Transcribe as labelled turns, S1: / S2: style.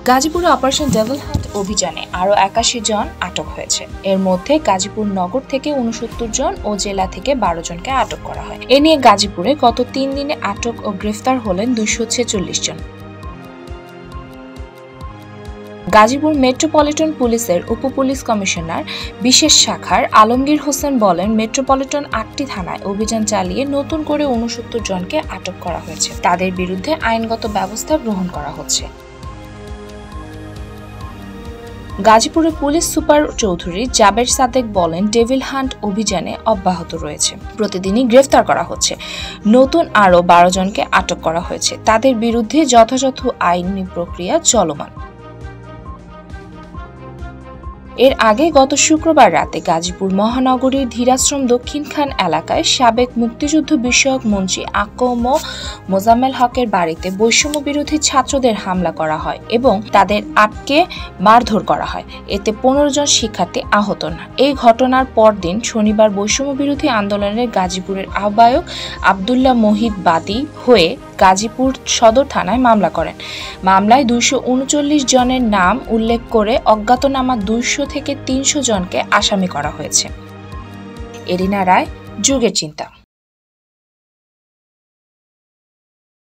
S1: গাজীপুরে operation devil hunt অভিযানে আরও ৮১ জন আটক হয়েছে। এর মধ্যে গাজীপুর নগর থেকে ৬৯ জন ও জেলা থেকে ১২ জনকে আটক করা হয়। এ নিয়ে গাজীপুরে গত ৩ দিনে আটক ও গ্রেফতার হলেন ২৪৬ জন। গাজীপুর মেট্রোপলিটন পুলিশের উপ-পুলিশ কমিশনার বিশেষ শাখার আলমগীর হোসেন বলেন, মেট্রোপলিটন ৮টি থানায় অভিযান চালিয়ে নতুন করে ৬৯ জনকে আটক করা হয়েছে। তাদের বিরুদ্ধে আইনগত ব্যবস্থা গ্রহণ করা হচ্ছে। গাজীপুরের পুলিশ সুপার চৌধুরী জাবের সাদেক বলেন, ডেভিল হান্ট অভিযানে অব্যাহত রয়েছে। প্রতিদিনই গ্রেফতার করা হচ্ছে। নতুন আরও ১২ জনকে আটক করা হয়েছে। তাদের বিরুদ্ধে যথাযথ আইনি প্রক্রিয়া চলমান। এর আগে গত শুক্রবার রাতে গাজীপুর মহানগরীর ধীরাশ্রম দক্ষিণ খান এলাকায় সাবেক মুক্তিযুদ্ধ বিষয়ক মন্ত্রী আকম মোজাম্মেল হকের বাড়িতে বৈষম্য বিরোধী ছাত্রদের হামলা করা হয় এবং তাদের আটকে মারধর করা হয়। এতে ১৫ জন শিক্ষার্থী আহত হন। এই ঘটনার পরদিন শনিবার বৈষম্য বিরোধী আন্দোলনের গাজীপুরের আহ্বায়ক আবদুল্লাহ মহিদ বাদী হয়ে গাজীপুর সদর থানায় মামলা করেন। মামলায় ২৩৯ জনের নাম উল্লেখ করে অজ্ঞাতনামা ২০০ থেকে ৩০০ জনকে আসামি করা হয়েছে। এরিনা রায়, যুগের চিন্তা।